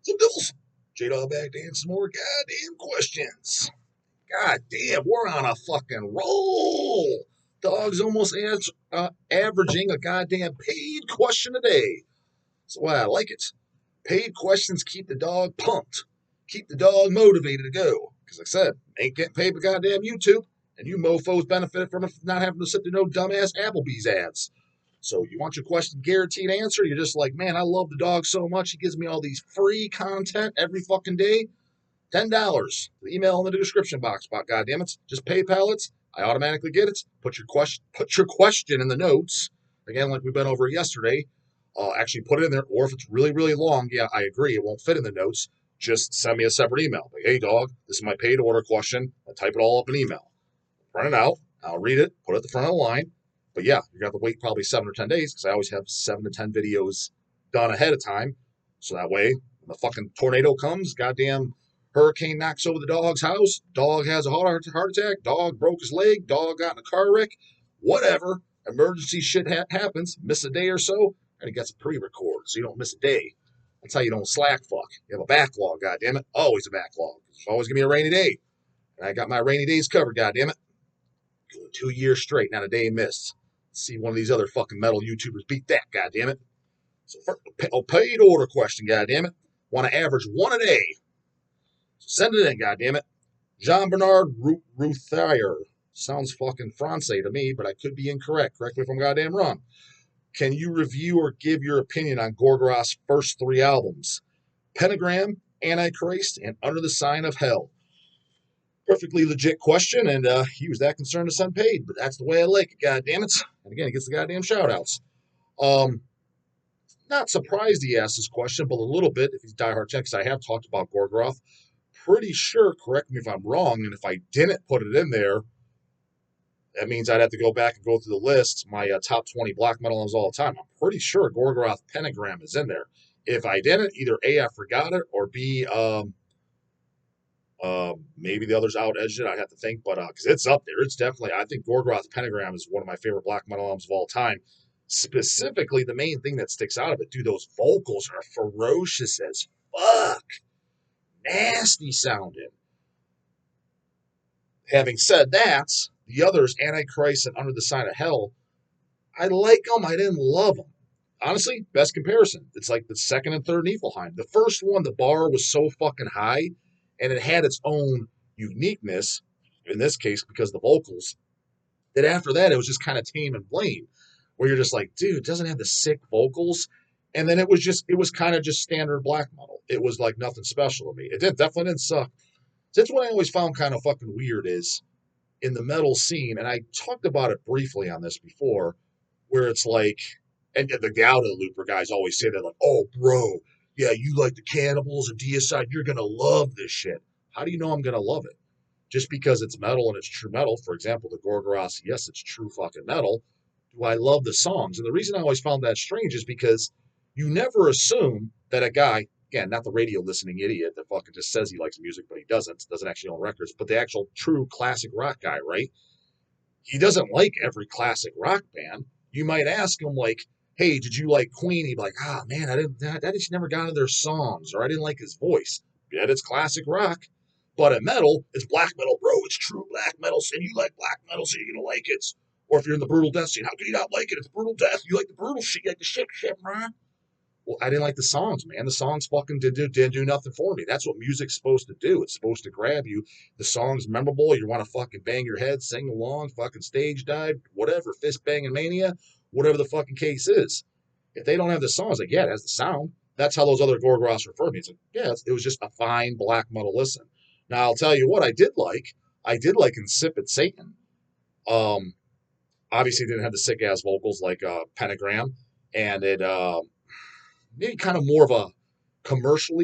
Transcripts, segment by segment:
Some devils. J-Dawg back to answer more goddamn questions. God damn, we're on a fucking roll. Dog's almost averaging a goddamn paid question a day. So I like it. Paid questions keep the dog pumped. Keep the dog motivated to go. Because like I said, ain't getting paid by goddamn YouTube. And you mofos benefit from not having to sit through no dumbass Applebee's ads. So you want your question guaranteed answer? You're just like, man, I love the dog so much. He gives me all these free content every fucking day. $10. The email in the description box. God damn it. Just PayPal it. I automatically get it. Put your question in the notes. Again, like we've been over yesterday. Actually put it in there. Or if it's really, really long, yeah, I agree. It won't fit in the notes. Just send me a separate email. Like, hey, dog, this is my paid order question. I type it all up in email. Print it out. I'll read it. Put it at the front of the line. But yeah, you're going to have to wait probably 7 or 10 days because I always have 7 to 10 videos done ahead of time. So that way, when the fucking tornado comes, goddamn hurricane knocks over the dog's house, dog has a heart attack, dog broke his leg, dog got in a car wreck, whatever, emergency shit happens, miss a day or so, and it gets pre-recorded so you don't miss a day. That's how you don't slack fuck. You have a backlog, goddammit. Always a backlog. Always give me a rainy day. And I got my rainy days covered, goddammit. 2 years straight, not a day missed. See one of these other fucking metal YouTubers beat that, goddammit. So for a paid order question, goddammit. Want to average one a day. So send it in, goddammit. Jean-Bernard Routhier. Sounds fucking Francais to me, but I could be incorrect. Correct me if I'm goddamn wrong. Can you review or give your opinion on Gorgoroth's first 3 albums? Pentagram, Antichrist, and Under the Sign of Hell. Perfectly legit question, and he was that concerned to send paid, but that's the way I like it, goddammit. And again, he gets the goddamn shout-outs. Not surprised he asked this question, but a little bit, if he's diehard fan, because I have talked about Gorgoroth. Pretty sure, correct me if I'm wrong, and if I didn't put it in there, that means I'd have to go back and go through the list, my top 20 black metal albums all the time. I'm pretty sure Gorgoroth Pentagram is in there. If I didn't, either A, I forgot it, or B, maybe the others out-edged it. I'd have to think, but because it's up there. It's definitely, I think Gorgoroth Pentagram is one of my favorite black metal albums of all time. Specifically, the main thing that sticks out of it, dude, those vocals are ferocious as fuck. Nasty sounding. Having said that, the others, Antichrist and Under the Sign of Hell, I like them. I didn't love them. Honestly, best comparison. It's like the second and third Niflheim. The first one, the bar was so fucking high, and it had its own uniqueness, in this case, because the vocals, that after that, it was just kind of tame and plain, where you're just like, dude, it doesn't have the sick vocals. And then it was kind of just standard black metal. It was like nothing special to me. It definitely didn't suck. That's what I always found kind of fucking weird is in the metal scene, and I talked about it briefly on this before, where it's like, and the Out of the Looper guys always say that, like, oh, bro, yeah, you like the Cannibals and Deicide, you're going to love this shit. How do you know I'm going to love it? Just because it's metal and it's true metal, for example, the Gorgoroth, yes, it's true fucking metal. Do I love the songs? And the reason I always found that strange is because you never assume that a guy, again, not the radio listening idiot that fucking just says he likes music, but he doesn't actually own records, but the actual true classic rock guy, right? He doesn't like every classic rock band. You might ask him, like, hey, did you like Queen? He'd be like, ah, man, I just never got into their songs, or I didn't like his voice. Yet it's classic rock. But in metal, it's black metal, bro. It's true black metal, and you like black metal, so you're going to like it. Or if you're in the brutal death scene, how can you not like it? It's brutal death. You like the brutal shit, you like the shit, man. Well, I didn't like the songs, man. The songs fucking didn't do nothing for me. That's what music's supposed to do. It's supposed to grab you. The song's memorable. You want to fucking bang your head, sing along, fucking stage dive, whatever, fist banging mania, whatever the fucking case is. If they don't have the songs, like, yeah, it has the sound. That's how those other Gorgoroths refer to me. It's like, yeah, it was just a fine black metal listen. Now, I'll tell you what I did like. I did like Insipid Satan. Obviously, it didn't have the sick-ass vocals like Pentagram. And it maybe kind of more of a commercial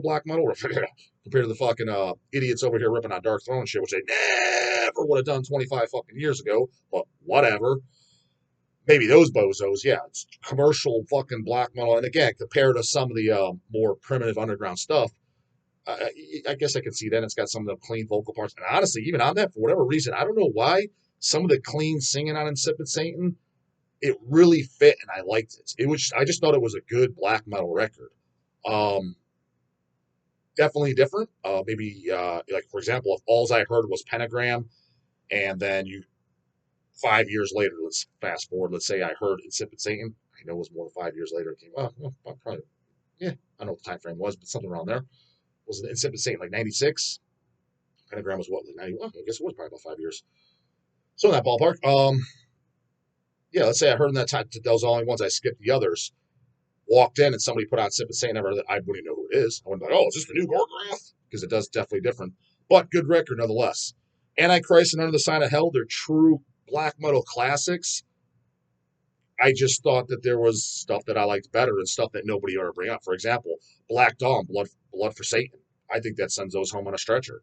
black metal compared to the fucking idiots over here ripping on Dark Throne shit, which they never would have done 25 fucking years ago, but whatever. Maybe those bozos, yeah, it's commercial fucking black metal. And again, compared to some of the more primitive underground stuff, I guess I can see that. It's got some of the clean vocal parts. And honestly, even on that, for whatever reason, I don't know why, some of the clean singing on Insipid Satan, it really fit and I liked it. I just thought it was a good black metal record. definitely different. Maybe like for example, if all I heard was Pentagram, and then you 5 years later, let's fast forward. Let's say I heard Insipid Satan. I know it was more than 5 years later. It came. Well, probably. Yeah, I don't know what the time frame was, but something around there. Was it Insipid Satan like 96? Pentagram was what, like 91? I guess it was probably about 5 years. So in that ballpark. Yeah, let's say I heard in that time, those only ones I skipped the others. Walked in and somebody put on Sip and Say, never, I wouldn't even know who it is. I wouldn't be like, oh, is this the new Gorgoroth? Because it does definitely different. But good record nonetheless. Antichrist and Under the Sign of Hell, they're true black metal classics. I just thought that there was stuff that I liked better and stuff that nobody ever bring up. For example, Black Dawn, Blood for Satan. I think that sends those home on a stretcher.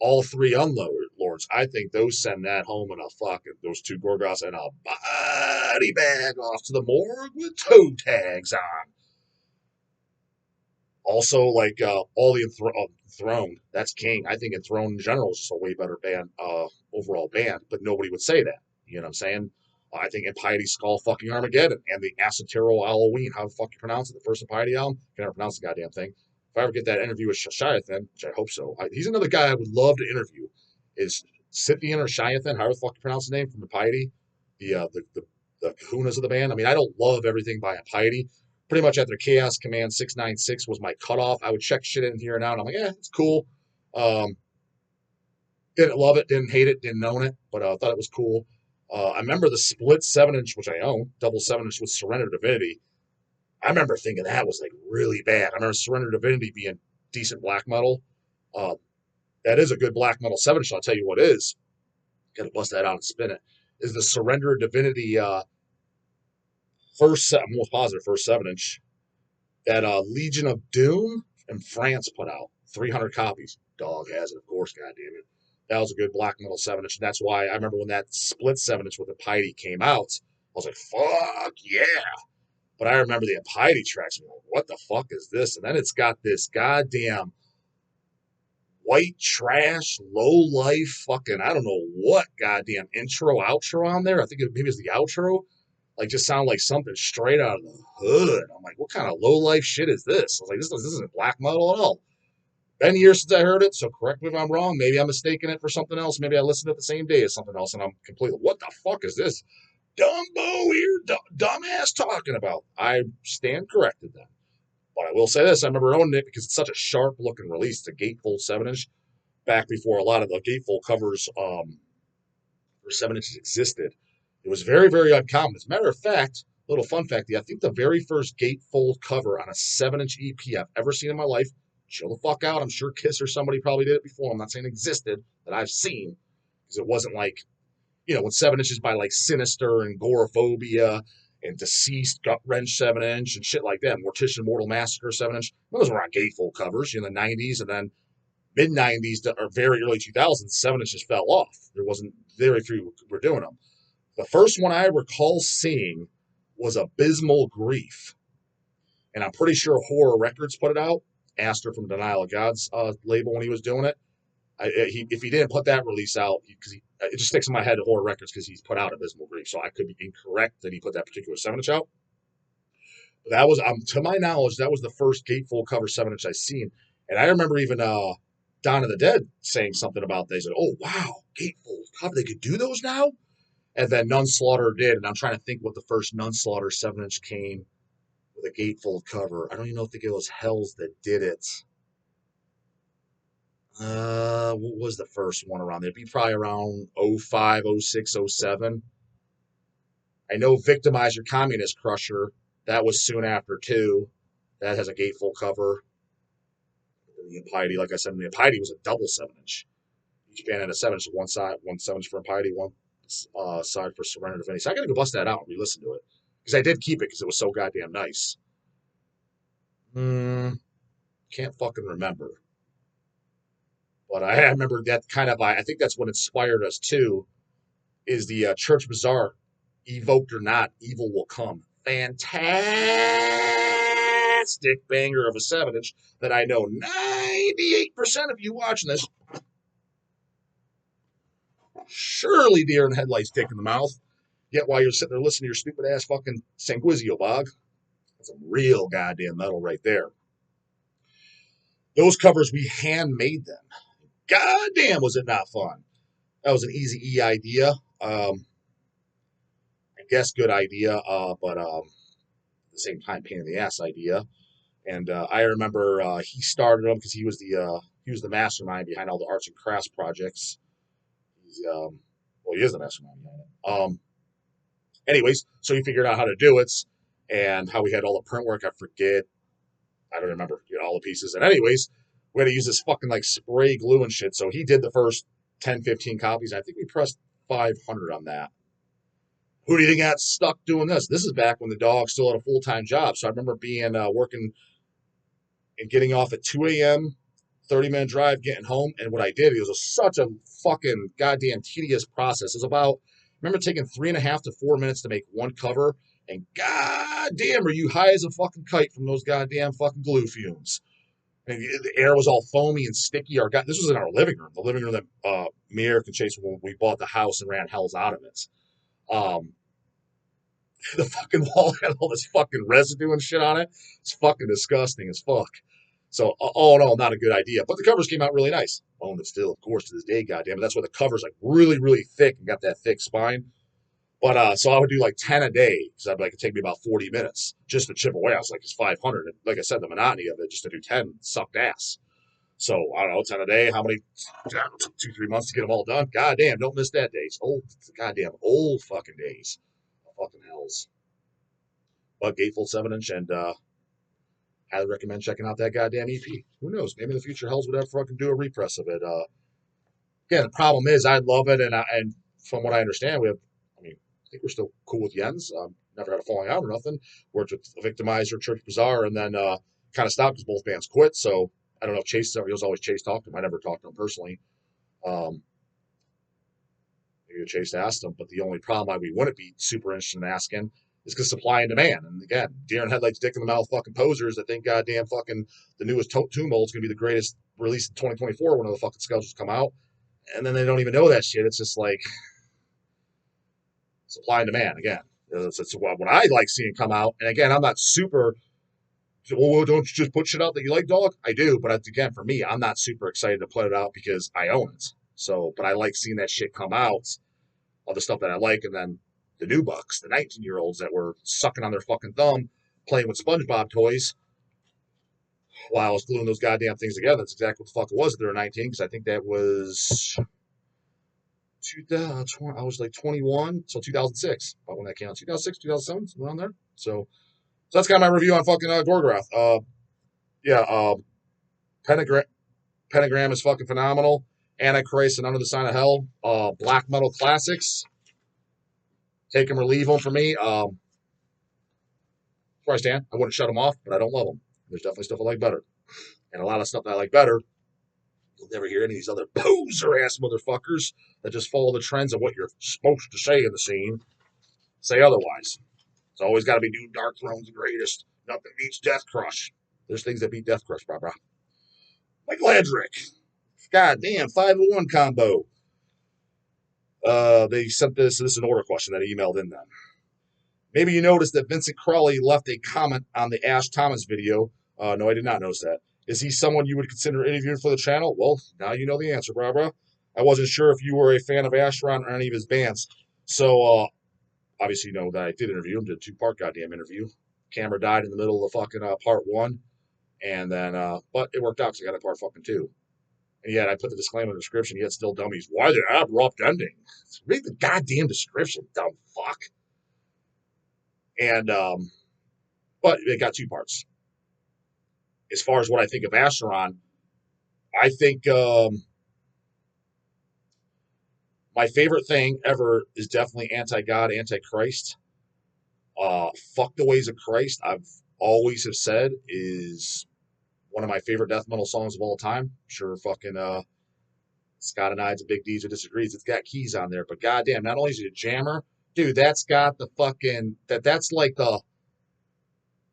All three Unlords, I think those send that home in a fucking, those two Gorgoths and a body bag off to the morgue with toe tags on. Also, like all the Enthroned, that's King. I think Enthroned in general is just a way better band, overall band, but nobody would say that. You know what I'm saying? I think Impiety Skull fucking Armageddon and the Acetero Halloween, how the fuck you pronounce it, the first Impiety album, can never pronounce the goddamn thing. If I ever get that interview with Shiathan, which I hope so, he's another guy I would love to interview. Is Scythian or Shiathan, however the fuck you pronounce the name from Impiety, the kahunas of the band. I mean, I don't love everything by Impiety. Pretty much after Chaos Command 696 was my cutoff. I would check shit in here and out. And I'm like, it's cool. Didn't love it, didn't hate it, didn't own it, but I thought it was cool. I remember the split 7-inch, which I own, double 7-inch with Surrender Divinity. I remember thinking that was like really bad. I remember Surrender Divinity being decent black metal. That is a good black metal 7-inch. I'll tell you what is. Got to bust that out and spin it. Is the Surrender Divinity first 7-inch that Legion of Doom in France put out. 300 copies. Dawg has it, of course, goddamn it. That was a good black metal 7-inch. And that's why I remember when that split 7-inch with the Piety came out, I was like, fuck yeah. But I remember the Piety tracks. I'm like, what the fuck is this? And then it's got this goddamn white trash, low life, fucking, I don't know what goddamn intro, outro on there. I think maybe it's the outro. Like, just sound like something straight out of the hood. I'm like, what kind of low life shit is this? I was like, this isn't black metal at all. Been years since I heard it, so correct me if I'm wrong. Maybe I'm mistaking it for something else. Maybe I listened to it the same day as something else, and I'm completely, what the fuck is this Dumbo here, dumbass talking about? I stand corrected then. But I will say this, I remember owning it because it's such a sharp looking release. It's a gatefold 7-inch, back before a lot of the gatefold covers for 7-inches existed. It was very, very uncommon. As a matter of fact, little fun fact, I think the very first gatefold cover on a 7-inch EP I've ever seen in my life, chill the fuck out, I'm sure Kiss or somebody probably did it before, I'm not saying it existed, that I've seen, because it wasn't like, when 7-inches by like Sinister and Gorophobia and Deceased, Gut Wrench 7-inch and shit like that, Mortician Mortal Massacre 7-inch, those were on gatefold covers in the 90s, and then mid-90s or very early 2000s, 7-inches fell off. There wasn't very few were doing them. The first one I recall seeing was Abysmal Grief. And I'm pretty sure Horror Records put it out. Astor from Denial of God's label when he was doing it. If he didn't put that release out, because it just sticks in my head to Horror Records because he's put out Abysmal Grief. So I could be incorrect that he put that particular 7-inch out. But that was, to my knowledge, that was the first gatefold cover 7-inch I seen. And I remember even Dawn of the Dead saying something about that. He said, oh, wow, gatefold cover. They could do those now? And then Nunslaughter did, and I'm trying to think what the first Nunslaughter 7-inch came with a gatefold cover. I don't even know if it was Hells that did it. What was the first one around there? It'd be probably around 05, 06, 07. I know Victimizer Communist Crusher. That was soon after, too. That has a gatefold cover. The Impiety, like I said, the Impiety was a double 7-inch. Each band had a 7-inch, one side, one 7-inch for Impiety, one side for Surrender Divinity. So I gotta go bust that out and re-listen to it. Because I did keep it because it was so goddamn nice. Can't fucking remember. But I remember that kind of, I think that's what inspired us too, is the Church Bazaar, Evoked or Not, Evil Will Come. Fantastic banger of a 7-inch that I know 98% of you watching this surely deer in the headlights, dick in the mouth. Yet while you're sitting there listening to your stupid ass fucking Sanguizio bog, that's some real goddamn metal right there. Those covers, we handmade them. God damn, was it not fun? That was an easy E idea. I guess good idea, but at the same time, pain in the ass idea. And I remember he started them because he was the mastermind behind all the arts and crafts projects. He's well, he is the mastermind behind it. Anyways, so he figured out how to do it and how we had all the print work. I forget. I don't remember all the pieces. And anyways, we had to use this fucking like spray glue and shit. So he did the first 10, 15 copies. I think we pressed 500 on that. Who do you think got stuck doing this? This is back when the dog still had a full time job. So I remember being working and getting off at 2 a.m., 30-minute drive, getting home. And what I did, it was such a fucking goddamn tedious process. It was about, I remember taking 3.5 to 4 minutes to make one cover. And goddamn, are you high as a fucking kite from those goddamn fucking glue fumes. And the air was all foamy and sticky. This was in our living room, the living room that me, Eric, and Chase, when we bought the house and ran hells out of it. The fucking wall had all this fucking residue and shit on it. It's fucking disgusting as fuck. So, all in all, not a good idea. But the covers came out really nice. Own it still, of course, to this day, goddamn it. That's why the cover's like really, really thick and got that thick spine. But so I would do like 10 a day because I'd like it'd take me about 40 minutes just to chip away. I was like, it's 500. And like I said, the monotony of it just to do 10 sucked ass. So I don't know, 10 a day. How many? 2, 3 months to get them all done. Goddamn, don't miss that days. Goddamn old fucking days. Fucking hells. But Gatefold 7-inch and highly recommend checking out that goddamn EP. Who knows? Maybe in the future Hells would ever fucking do a repress of it. Again, the problem is I love it, and from what I understand, I think we're still cool with Jens. Never had a falling out or nothing. Worked with Victimizer, Church Bazaar, and then kind of stopped because both bands quit. So I don't know if Chase, he was always Chase talked to him. I never talked to him personally. Maybe Chase asked him, but the only problem why we wouldn't be super interested in asking is because supply and demand. And again, deer and headlights, dick in the mouth fucking posers that think goddamn fucking the newest Tomb Mold is going to be the greatest release in 2024 when all the fucking schedules come out. And then they don't even know that shit. It's just like supply and demand again. It's what I like seeing come out. And again, I'm not super. Well, don't you just put shit out that you like, Dawg? I do, but again, for me, I'm not super excited to put it out because I own it. So, but I like seeing that shit come out, all the stuff that I like, and then the new bucks, the 19-year-olds that were sucking on their fucking thumb, playing with SpongeBob toys while I was gluing those goddamn things together. That's exactly what the fuck it was. They were 19 because I think that was 2020. I was like 21, so 2006. About when that came out, 2006, 2007, somewhere around there. So that's kind of my review on fucking Gorgoroth. Pentagram is fucking phenomenal. Antichrist and Under the Sign of Hell, black metal classics. Take them or leave them for me. Where I stand, I wouldn't shut them off, but I don't love them. There's definitely stuff I like better. And a lot of stuff that I like better, you'll never hear any of these other poser-ass motherfuckers that just follow the trends of what you're supposed to say in the scene say otherwise. It's always got to be New Dark Throne's the greatest. Nothing beats Death Crush. There's things that beat Death Crush, brah. Michael Hedrick. Goddamn, 501 combo. They sent this is an order question that I emailed in them. Maybe you noticed that Vincent Crawley left a comment on the Ash Thomas video. No, I did not notice that. Is he someone you would consider interviewing for the channel? Well, now you know the answer, brah. I wasn't sure if you were a fan of Astron or any of his bands. So, obviously you know that I did interview him, did a 2-part goddamn interview. Camera died in the middle of the fucking part 1. And then, but it worked out because I got a part fucking 2. And yet I put the disclaimer in the description, yet still dummies. Why the abrupt ending? Read the goddamn description, dumb fuck. And, but it got 2 parts. As far as what I think of Astron, I think my favorite thing ever is definitely Anti-God, Antichrist. Fuck the Ways of Christ, I've always have said is one of my favorite death metal songs of all time. I'm sure fucking Scott and I's a big D's or disagrees. It's got keys on there, but goddamn, not only is it a jammer, dude, that's got the fucking that's like the,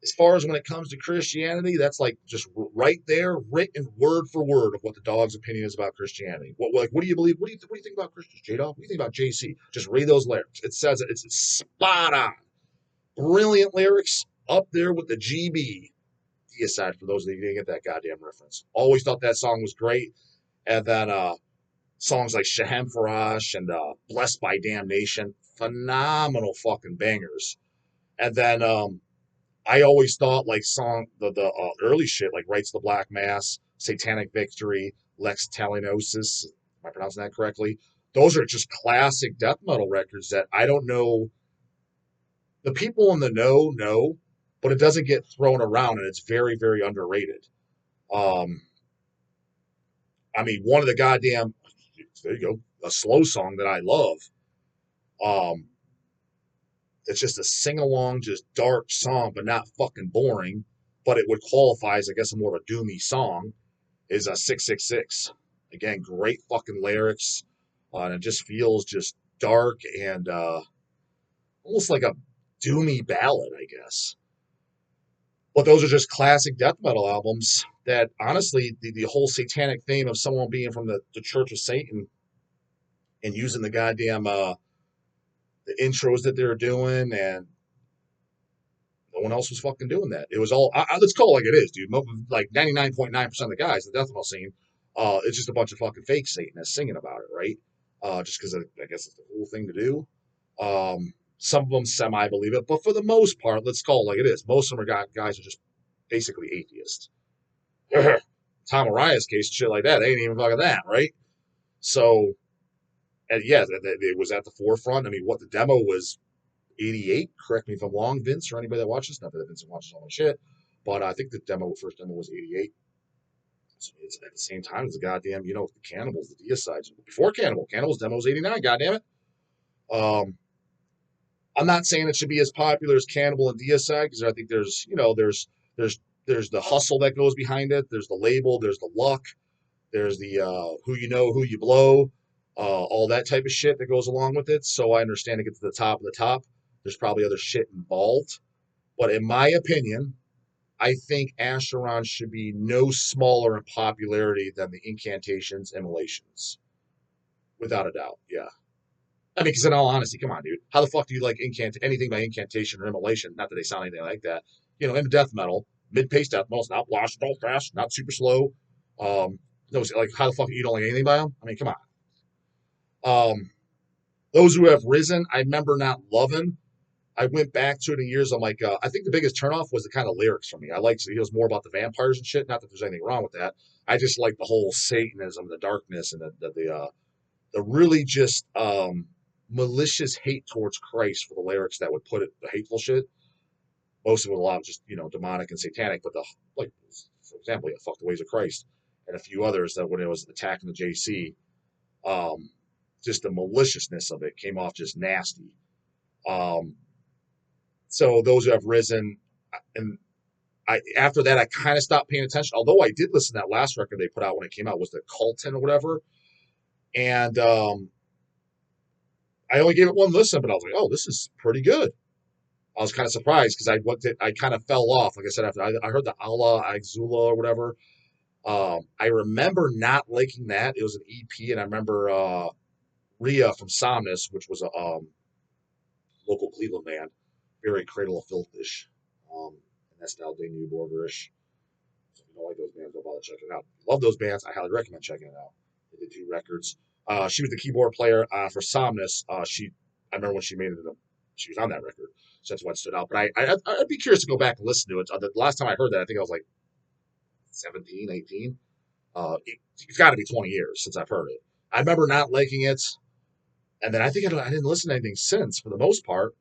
as far as when it comes to Christianity, that's like just right there, written word for word of what the Dog's opinion is about Christianity. What do you believe? What do you think about Christians, J-Dog? What do you think about JC? Just read those lyrics. It says it. It's spot on. Brilliant lyrics, up there with the GB Deicide, for those of you who didn't get that goddamn reference. Always thought that song was great. And then songs like Shahem Farash and Blessed by Damnation, phenomenal fucking bangers. And then I always thought like the early shit like Rites of the Black Mass, Satanic Victory, Lex Talionosis, am I pronouncing that correctly? Those are just classic death metal records that I don't know. The people in the know, but it doesn't get thrown around, and it's very, very underrated. Um, I mean, one of the goddamn, there you go, a slow song that I love. Um, it's just a sing along, just dark song, but not fucking boring. But it would qualify as, I guess, a more of a doomy song. Is a 666. Again, great fucking lyrics, and it just feels just dark and almost like a doomy ballad, I guess. But those are just classic death metal albums that, honestly, the whole satanic theme of someone being from the Church of Satan and using the goddamn the intros that they were doing, and no one else was fucking doing that. It was all, let's call it like it is, dude. Like 99.9% of the guys in the death metal scene, it's just a bunch of fucking fake Satanists singing about it, right? Just because I guess it's the cool thing to do. Some of them semi-believe it, but for the most part, let's call it like it is. Most of them are guys are just basically atheists. Tom Araya's case, shit like that, they ain't even fucking that, right? So, and yeah, it was at the forefront. I mean, what the demo was 88. Correct me if I'm wrong, Vince, or anybody that watches. Not that Vince watches all my shit, but I think the first demo was 88. So it's at the same time as the goddamn, the Cannibals, the Deicides. Before Cannibals demo was 89. Goddamn it. I'm not saying it should be as popular as Cannibal and Deicide because I think there's the hustle that goes behind it. There's the label. There's the luck. There's the who you know, who you blow, all that type of shit that goes along with it. So I understand to get to the top of the top. There's probably other shit involved. But in my opinion, I think Astron should be no smaller in popularity than the Incantations, Immolations. Without a doubt, yeah. I mean, because in all honesty, come on, dude. How the fuck do you like anything by Incantation or Immolation? Not that they sound anything like that. In death metal, mid-pace death metal, it's not blast, not fast, not super slow. No, like, how the fuck you don't like anything by them? I mean, come on. Those who have risen, I remember not loving. I went back to it in years. I'm like, I think the biggest turnoff was the kind of lyrics for me. I liked it was more about the vampires and shit. Not that there's anything wrong with that. I just like the whole Satanism, the darkness, and the really just malicious hate towards Christ for the lyrics that would put it, the hateful shit. Most of it a lot of just demonic and satanic, but like for example, fuck the ways of Christ, and a few others that when it was attacking the JC, just the maliciousness of it came off just nasty. So those who have risen, and after that I kind of stopped paying attention. Although I did listen to that last record they put out when it came out, was the Cultin or whatever, and I only gave it one listen, but I was like, oh, this is pretty good. I was kind of surprised because I kind of fell off. Like I said, after I heard the Allah Axula or whatever. I remember not liking that. It was an EP, and I remember Rhea from Somnus, which was a local Cleveland band, very Cradle of Filth-ish, and that's now De New Borgerish. So if you don't like those bands, don't bother checking it out. Love those bands. I highly recommend checking it out. They did 2 records. She was the keyboard player for Somnus. I remember when she made it. She was on that record, so that's what stood out. But I'd be curious to go back and listen to it. The last time I heard that, I think I was like 17, 18. It's got to be 20 years since I've heard it. I remember not liking it, and then I think I didn't listen to anything since for the most part.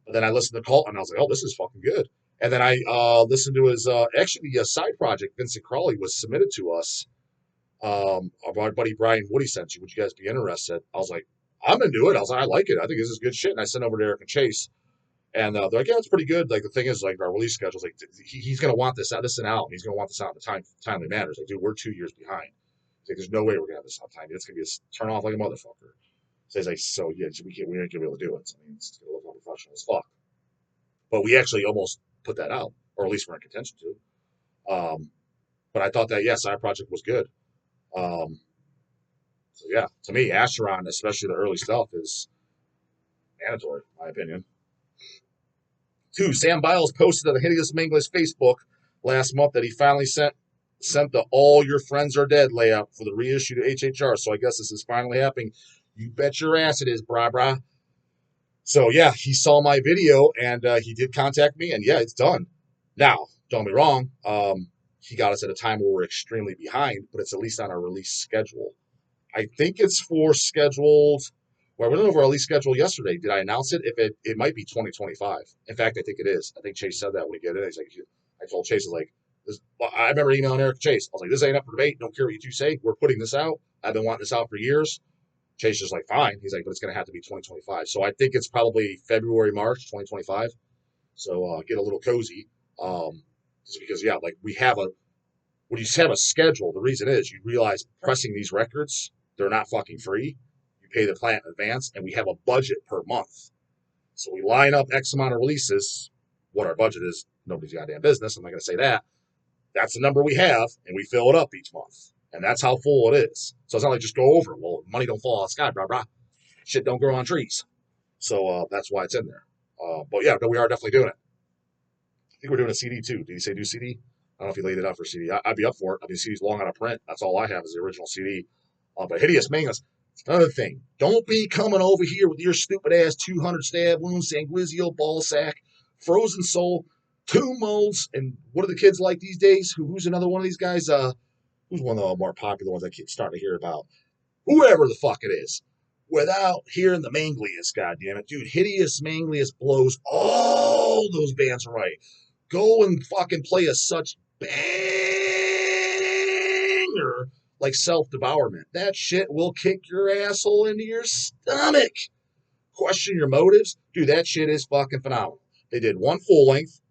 But then I listened to Cult, and I was like, oh, this is fucking good. And then I listened to his actually a side project Vincent Crawley was submitted to us. Our buddy Brian Woody sent you. Would you guys be interested? I was like, I'm into it. I was like, I like it. I think this is good shit. And I sent over to Eric and Chase. And they're like, yeah, it's pretty good. Like, the thing is, like, our release schedule is like, he's going to want this out. This is an album. He's going to want this out in the timely manner. It's like, dude, we're 2 years behind. He's like, there's no way we're going to have this on time. It's going to be a turn off like a motherfucker. So he's like, so yeah, we ain't going to be able to do it. So, I mean, it's going to look unprofessional as fuck. But we actually almost put that out, or at least we're in contention to. But I thought that, yeah, side project was good. So yeah, to me, Astron, especially the early stuff, is mandatory, in my opinion. 2, Sam Biles posted on the Hideous Manglers Facebook last month that he finally sent the All Your Friends Are Dead layout for the reissue to HHR. So I guess this is finally happening. You bet your ass it is, brah. So yeah, he saw my video and he did contact me, and yeah, it's done. Now, don't get me wrong, he got us at a time where we're extremely behind, but it's at least on our release schedule. I think it's for scheduled. Well, we went over our release schedule yesterday. Did I announce it? If it might be 2025. In fact, I think it is. I think Chase said that when he got in. He's like, I told Chase, I remember emailing Eric Chase. I was like, this ain't up for debate. Don't care what you two say. We're putting this out. I've been wanting this out for years. Chase is like, fine. He's like, but it's going to have to be 2025. So I think it's probably February, March 2025. So get a little cozy. Just because, yeah, like when you have a schedule, the reason is you realize pressing these records, they're not fucking free. You pay the client in advance, and we have a budget per month. So we line up X amount of releases. What our budget is, nobody's goddamn business. I'm not going to say that. That's the number we have, and we fill it up each month. And that's how full it is. So it's not like just go over. Well, money don't fall out of the sky, brah. Shit don't grow on trees. So that's why it's in there. But yeah, no, we are definitely doing it. I think we're doing a CD too. Did he say do CD? I don't know if he laid it out for CD. I'd be up for it. I mean, CD's long out of print. That's all I have is the original CD. But Hideous Mangus, another thing. Don't be coming over here with your stupid ass 200 stab wounds, Sanguizio, ball sack, frozen soul, tomb molds, and what are the kids like these days? Who's another one of these guys? Who's one of the more popular ones I keep starting to hear about? Whoever the fuck it is. Without hearing the Manglius, goddammit. Dude, Hideous Manglius blows all those bands right. Go and fucking play a such banger like Self-Devourment. That shit will kick your asshole into your stomach. Question your motives. Dude, that shit is fucking phenomenal. They did one full length.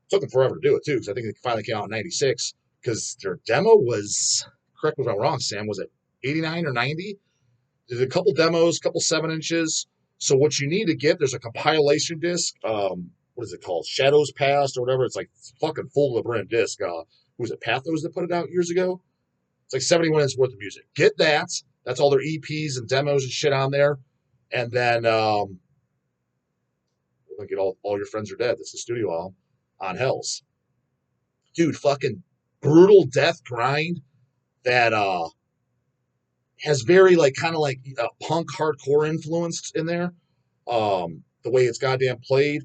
Took them forever to do it, too, because I think they finally came out in 96. Because their demo was, correct me if I'm wrong, Sam, was it 89 or 90? There's a couple demos, couple 7-inches. So what you need to get, there's a compilation disc. What is it called? Shadows Past or whatever. It's like fucking full to the brim disc. Who was it? Pathos that put it out years ago? It's like 70 minutes worth of music. Get that. That's all their EPs and demos and shit on there. And then we're gonna get all Your Friends Are Dead. That's the studio album on Hells. Dude, fucking brutal death grind that has very like kind of like punk hardcore influence in there. The way it's goddamn played.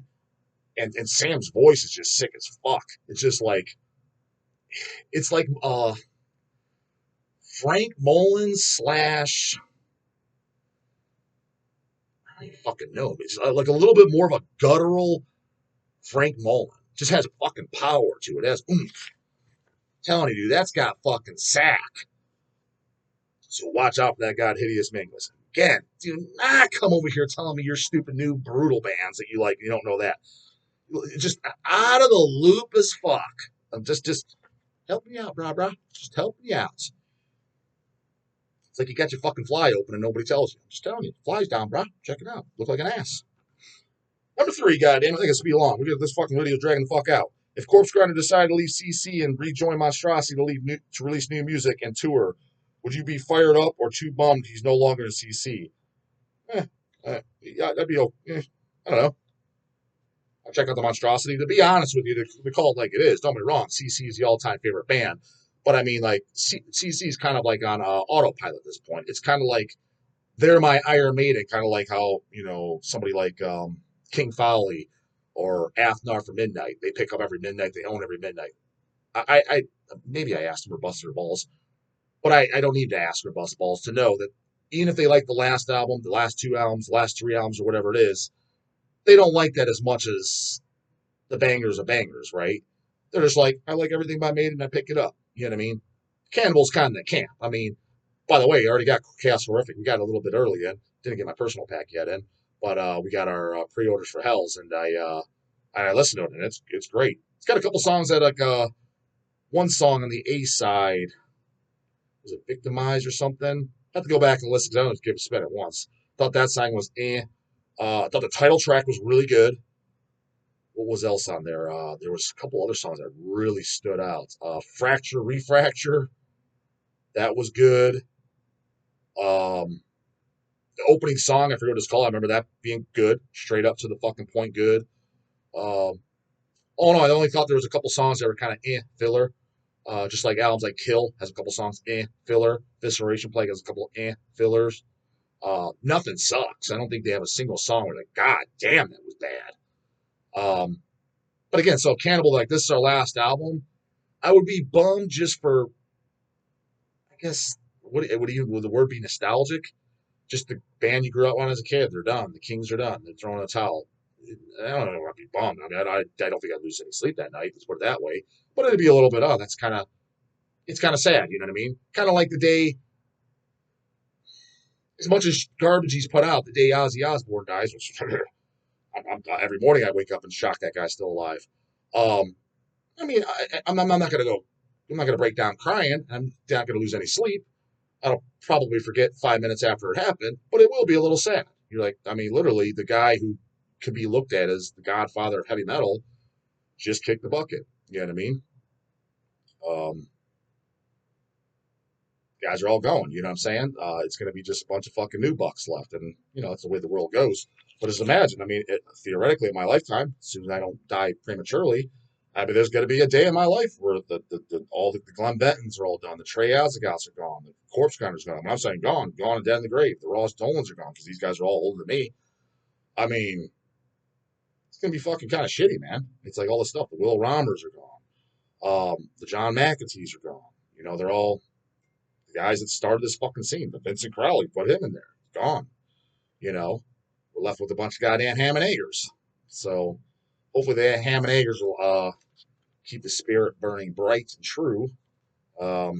And Sam's voice is just sick as fuck. It's just like it's like Frank Mullins slash I don't even fucking know. It's like a little bit more of a guttural Frank Mullins. Just has fucking power to it. It has oomph. I'm telling you, dude, that's got fucking sack. So watch out for that god Hideous Mangus. Again, do not come over here telling me your stupid new brutal bands that you like. You don't know that. Just out of the loop as fuck. I'm just help me out, brah. Just help me out. It's like you got your fucking fly open and nobody tells you. I'm just telling you, fly's down, brah. Check it out. Look like an ass. Number 3, goddamn, I think it's be long. We get this fucking video dragging the fuck out. If Corpse Grinder decided to leave CC and rejoin Monstrosity to release new music and tour, would you be fired up or too bummed he's no longer in CC? Yeah, that'd be okay. I don't know. I'll check out the Monstrosity. To be honest with you, to call it like it is, don't get me wrong, CC is the all-time favorite band. But I mean, like, CC is kind of like on autopilot at this point. It's kind of like they're my Iron Maiden, kind of like how, somebody like King Folly or Athnar for Midnight. They pick up every midnight. They own every midnight. I maybe I asked them or busted their balls, but I don't need to ask or bust balls to know that even if they like the last album, the last 2 albums, the last 3 albums, or whatever it is, they don't like that as much as the bangers of bangers, right? They're just like, I like everything by Maiden, I pick it up. You know what I mean? Cannibal's kind of the camp. I mean, by the way, I already got Chaos Horrific. We got it a little bit early in. Didn't get my personal pack yet in, but we got our pre-orders for Hells, and I listened to it, and it's great. It's got a couple songs that like one song on the A side was it Victimize or something? I have to go back and listen because I don't give a spin it once. Thought that song was thought the title track was really good. What was else on there? There was a couple other songs that really stood out. Fracture, Refracture, that was good. The opening song, I forget what it's called. I remember that being good, straight up to the fucking point good. Oh no, I only thought there was a couple songs that were kind of filler. Just like albums like Kill has a couple songs filler. Visceration Plague has a couple fillers. Nothing sucks. I don't think they have a single song where like, God damn, that was bad. But again, so Cannibal, like this is our last album. I would be bummed just for, I guess, would the word be nostalgic? Just the band you grew up on as a kid, they're done. The Kings are done. They're throwing a towel. I don't know. I'd be bummed. I mean, I don't think I'd lose any sleep that night. Let's put it that way. But it'd be a little bit, oh, that's kind of, it's kind of sad. You know what I mean? Kind of like the day, as much as garbage he's put out, the day Ozzy Osbourne dies, which every morning I wake up and shock that guy's still alive. Um, I mean, I'm not going to go, I'm not going to break down crying. I'm not going to lose any sleep. I'll probably forget 5 minutes after it happened, but it will be a little sad. You're like, I mean, literally, the guy who could be looked at as the godfather of heavy metal just kicked the bucket. You know what I mean? Um, guys are all going. You know what I'm saying? It's going to be just a bunch of fucking new bucks left, and you know that's the way the world goes. But just imagine, I mean, theoretically, in my lifetime, as soon as I don't die prematurely, I mean, there's going to be a day in my life where all the Glenn Bettons are all done, the Trey Azagots are gone, the Corpse Grinders are gone. When I'm saying gone, gone and dead in the grave. The Ross Dolans are gone because these guys are all older than me. I mean, it's going to be fucking kind of shitty, man. It's like all the stuff. The Will Rommers are gone. The John McAtees are gone. You know, they're all the guys that started this fucking scene. But Vincent Crowley, put him in there. Gone. You know, we're left with a bunch of goddamn ham and eggers. So hopefully the ham and eggers will keep the spirit burning bright and true. I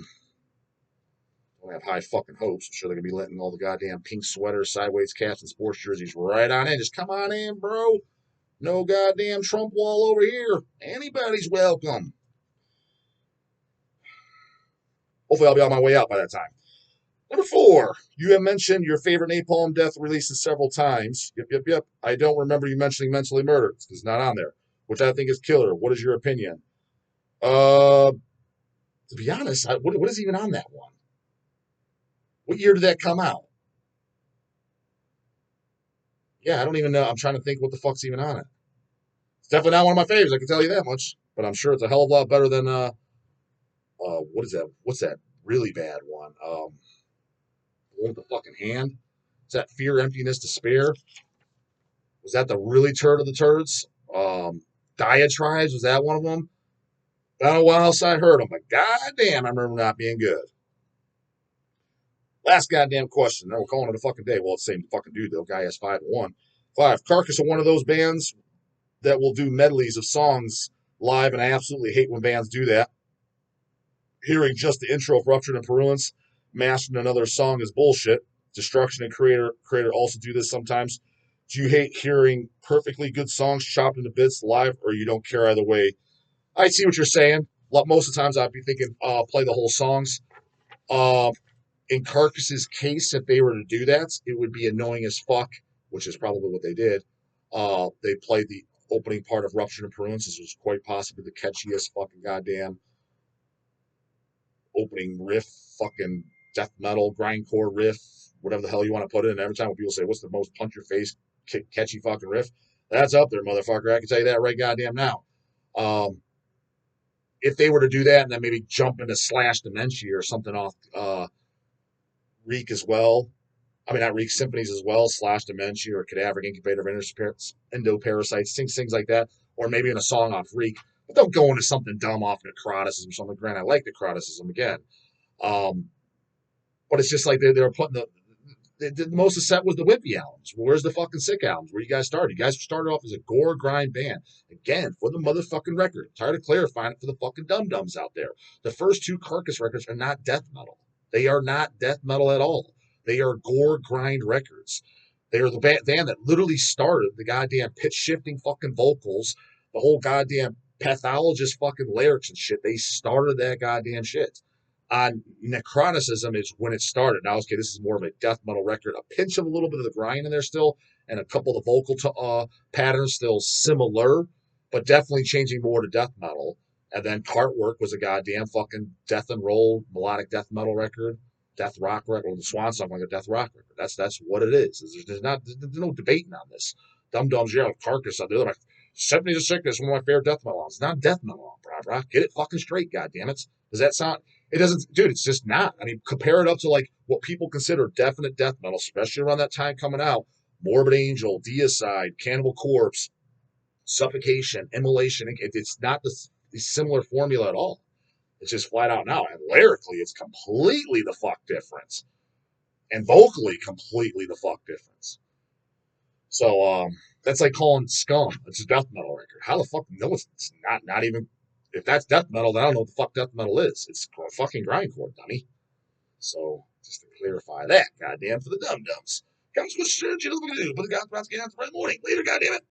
have high fucking hopes. I'm sure they're gonna be letting all the goddamn pink sweaters, sideways caps, and sports jerseys right on in. Just come on in, bro. No goddamn Trump wall over here. Anybody's welcome. Hopefully, I'll be on my way out by that time. Number 4, you have mentioned your favorite Napalm Death releases several times. Yep. I don't remember you mentioning Mentally Murdered because it's not on there, which I think is killer. What is your opinion? To be honest, what is even on that one? What year did that come out? Yeah, I don't even know. I'm trying to think what the fuck's even on it. It's definitely not one of my favorites. I can tell you that much. But I'm sure it's a hell of a lot better than what is that? What's that really bad one? The one with the fucking hand. Is that Fear, Emptiness, Despair? Was that the really turd of the turds? Diatribes, was that one of them? I don't know what else I heard them, but goddamn, I remember not being good. Last goddamn question. Then we're calling it a fucking day. Well, it's the same fucking dude, though. Guy has 5-1. 5. Carcass are one of those bands that will do medleys of songs live, and I absolutely hate when bands do that. Hearing just the intro of Ruptured and Purulence mastering another song is bullshit. Destruction and Creator also do this sometimes. Do you hate hearing perfectly good songs chopped into bits live, or you don't care either way? I see what you're saying. Most of the times I'd be thinking, play the whole songs. In Carcass's case, if they were to do that, it would be annoying as fuck, which is probably what they did. They played the opening part of Rupture and Purulence. This was quite possibly the catchiest fucking goddamn opening riff, fucking death metal, grindcore riff, whatever the hell you want to put it in. Every time when people say, what's the most punch your face, catchy fucking riff? That's up there, motherfucker. I can tell you that right goddamn now. If they were to do that and then maybe jump into Slash Dementia or something off Reek as well, I mean, not Reek Symphonies as well, Slash Dementia or Cadaveric Incubator of Endoparasites, things like that, or maybe in a song off Reek. But don't go into something dumb off Necroticism or something. Granted, I like Necroticism again. But it's just like they were putting the most of the set was the Whippy albums. Where's the fucking Sick albums? Where you guys started? You guys started off as a gore grind band. Again, for the motherfucking record. I'm tired of clarifying it for the fucking dum-dums out there. The first 2 Carcass records are not death metal. They are not death metal at all. They are gore grind records. They are the band that literally started the goddamn pitch shifting fucking vocals, the whole goddamn pathologist fucking lyrics and shit. They started that goddamn shit. On Necroticism is when it started. Now, okay, this is more of a death metal record. A pinch of a little bit of the grind in there still, and a couple of the vocal patterns still similar, but definitely changing more to death metal. And then Cartwork was a goddamn fucking death and roll melodic death metal record, death rock record, or the Swan song like a death rock record. That's what it is. There's no debating on this. Dum Dums, yeah, Carcass. They're Symphonies of Sickness, one of my favorite death metal albums. It's not a death metal album, brah. Get it fucking straight, goddammit. Does that sound? It doesn't, dude. It's just not. I mean, compare it up to like what people consider definite death metal, especially around that time coming out. Morbid Angel, Deicide, Cannibal Corpse, Suffocation, Immolation. It's not the similar formula at all. It's just flat out now. And lyrically, it's completely the fuck difference. And vocally, completely the fuck difference. So that's like calling Scum. It's a death metal record. How the fuck? No, it's not even. If that's death metal, then I don't know what the fuck death metal is. It's fucking grindcore, dummy. So just to clarify that, goddamn, for the dum dums. Comes with surgery, but the God's Friday morning. Later, goddamn it.